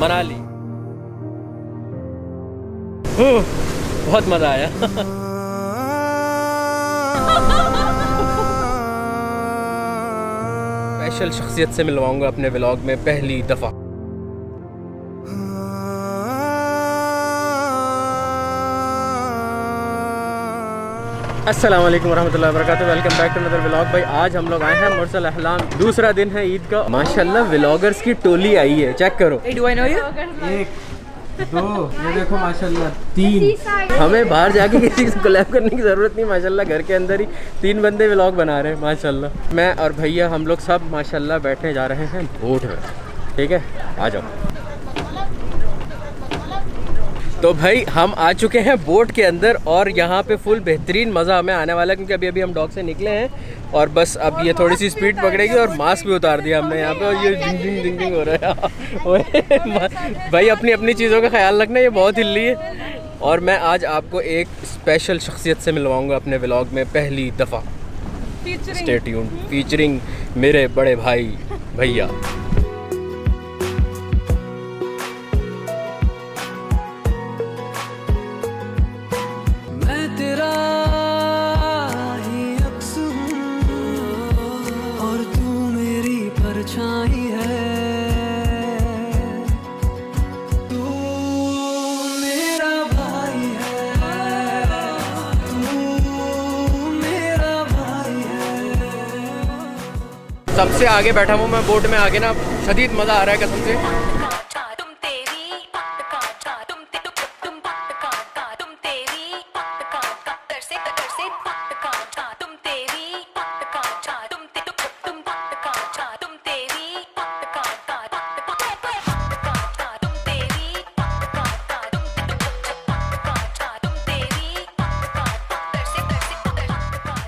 मनाली। बहुत मज़ा आया। स्पेशल शख्सियत से मिलवाऊंगा अपने व्लॉग में पहली दफ़ा। अस्सलाम वालेकुम वरहमतुल्लाहि वबरकातुहू। Welcome back to another vlog. भाई आज हम लोग आए हैं मुरसल अहलाम, दूसरा दिन है ईद का। माशाल्लाह व्लॉगर्स की टोली आई है, चेक करो। Do I know you? एक दो, ये देखो माशाल्लाह तीन। हमें बाहर जाके किसी से कोलैब करने की ज़रूरत नहीं, माशाल्लाह घर के अंदर ही 3 बंदे व्लॉग बना रहे हैं माशाल्लाह। मैं और भैया हम लोग सब माशाल्लाह बैठने जा रहे हैं बोट में, ठीक है आ जाओ। तो भाई हम आ चुके हैं बोट के अंदर और यहाँ पे फुल बेहतरीन मज़ा हमें आने वाला है, क्योंकि अभी हम डॉक से निकले हैं और बस अब ये थोड़ी सी स्पीड पकड़ेगी और मास्क भी उतार दिया हमने यहाँ पे और ये जिंग जिंग जिंग हो रहा है। भाई अपनी अपनी चीज़ों का ख्याल रखना, ये बहुत हिल रही है। और मैं आज आपको एक स्पेशल शख्सियत से मिलवाऊँगा अपने व्लॉग में पहली दफ़ा। स्टे ट्यून्ड, फीचरिंग मेरे बड़े भाई भैया। सबसे आगे बैठा हूँ मैं बोट में, आगे ना शदीद मज़ा आ रहा है कसम से।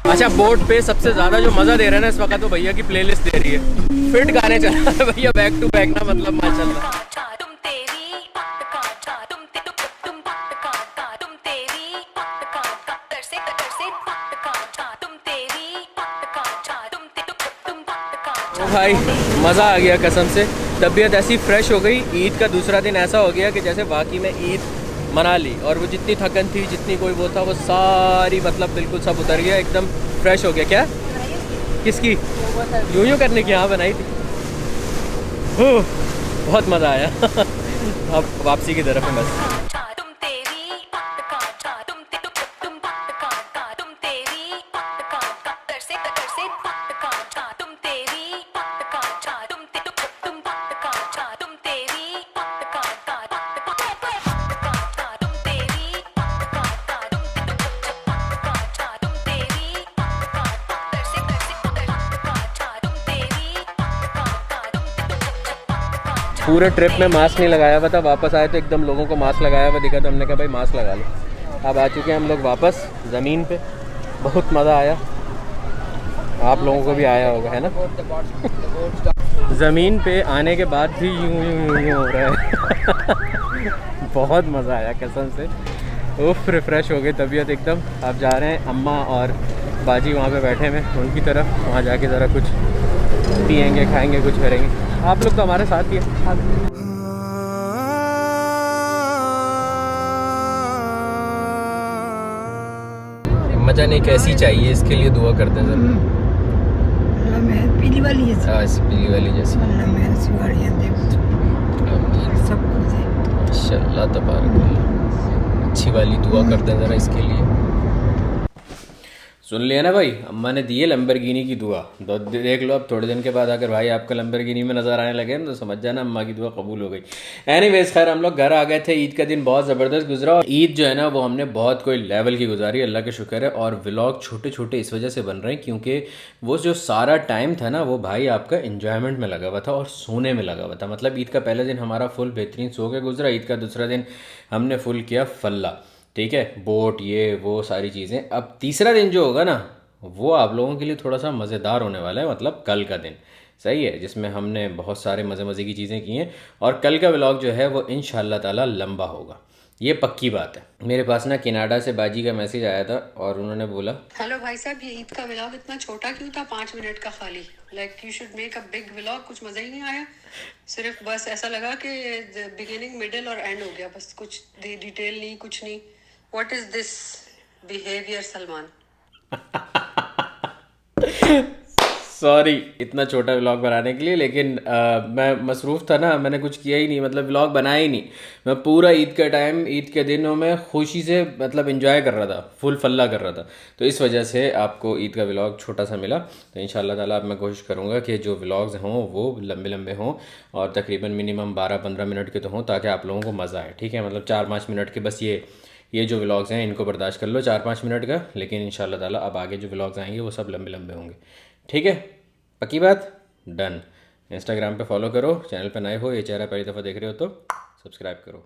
अच्छा, बोट पे सबसे ज़्यादा जो मज़ा दे रहा है ना इस वक्त, तो भैया की प्लेलिस्ट दे रही है, फिट गाने चल रहा है भैया बैक टू बैक ना, मतलब माशाल्लाह। ओ भाई मज़ा आ गया कसम से, तबीयत ऐसी फ्रेश हो गई। ईद का दूसरा दिन ऐसा हो गया कि जैसे वाकई में ईद मना ली, और वो जितनी थकन थी, जितनी कोई वो था, वो सारी मतलब बिल्कुल सब उतर गया, एकदम फ्रेश हो गया। क्या किसकी यूं करने की यहाँ बनाई थी। बहुत मज़ा आया। अब वापसी की तरफ है बस। पूरे ट्रिप में मास्क नहीं लगाया हुआ था, वापस आए तो एकदम लोगों को मास्क लगाया हुआ दिखा, तो हमने कहा भाई मास्क लगा लो। अब आ चुके हैं हम लोग वापस ज़मीन पे, बहुत मज़ा आया, आप लोगों को भी आया होगा है ना। ज़मीन पे आने के बाद भी यूं हो रहा है। बहुत मज़ा आया कसम से, उफ रिफ़्रेश हो गई तबीयत एकदम। अब जा रहे हैं अम्मा और बाजी वहाँ पे बैठे हैं उनकी तरफ, वहाँ जाके ज़रा कुछ पियेंगे, खाएंगे, कुछ करेंगे। आप लोग तो हमारे साथ ही हैं। मजा नहीं कैसी चाहिए, इसके लिए दुआ करते हैं पीली वाली पीली वाली जैसी। माशाल्लाह तबारक, अच्छी वाली दुआ करते हैं ज़रा इसके लिए। सुन लिया ना भाई, अम्मा ने दी है लंबरगिनी की दुआ, तो देख लो अब थोड़े दिन के बाद अगर भाई आपका लंबरगिनी में नज़र आने लगे तो समझ जाना अम्मा की दुआ कबूल हो गई। एनीवेज खैर हम लोग घर आ गए थे, ईद का दिन बहुत ज़बरदस्त गुजरा। और ईद जो है ना वो हमने बहुत कोई लेवल की गुजारी, अल्लाह का शुक्र है। और व्लॉग छोटे छोटे इस वजह से बन रहे हैं क्योंकि वो जो सारा टाइम था ना वो भाई आपका इन्जॉयमेंट में लगा हुआ था और सोने में लगा हुआ था। मतलब ईद का पहला दिन हमारा फुल बेहतरीन सो के गुजरा, ईद का दूसरा दिन हमने फुल किया फल्ला, ठीक है, बोट ये वो सारी चीज़ें। अब तीसरा दिन जो होगा ना वो आप लोगों के लिए थोड़ा सा मज़ेदार होने वाला है, मतलब कल का दिन, सही है, जिसमें हमने बहुत सारे मज़े की चीज़ें की हैं। और कल का व्लॉग जो है वो इंशाअल्लाह ताला लंबा होगा, ये पक्की बात है। मेरे पास ना कनाडा से बाजी का मैसेज आया था और उन्होंने बोला, हेलो भाई साहब, ये ईद का व्लॉग इतना छोटा क्यों था, 5 मिनट का खाली। Like you should make a big vlog. कुछ मज़ा ही नहीं आया, सिर्फ बस ऐसा लगा कि बिगिनिंग मिडिल और एंड हो गया, बस कुछ डिटेल नहीं, कुछ नहीं। What is this behaviour Salman? Sorry इतना छोटा व्लॉग बनाने के लिए, लेकिन मैं मसरूफ़ था ना, मैंने कुछ किया ही नहीं, मतलब व्लॉग बनाया ही नहीं। मैं पूरा ईद का टाइम, ईद के दिनों में खुशी से मतलब एंजॉय कर रहा था, फुल फल्ला कर रहा था। तो इस वजह से आपको ईद का व्लॉग छोटा सा मिला। तो इंशाल्लाह ताला अब मैं कोशिश करूँगा कि जो व्लॉग्स हों वो लंबे लंबे हों और तकरीबन मिनिमम 12-15 मिनट के तो हों, ताकि आप लोगों को मज़ा आए। ठीक है, मतलब 4-5 मिनट के बस ये जो व्लॉग्स हैं इनको बर्दाश्त कर लो, 4-5 मिनट का। लेकिन इंशाल्लाह ताला अब आगे जो व्लॉग्स आएंगे वो सब लंबे लंबे होंगे। ठीक है, पक्की बात, डन। इंस्टाग्राम पे फॉलो करो, चैनल पे नए हो, ये चेहरा पहली दफ़ा देख रहे हो तो सब्सक्राइब करो।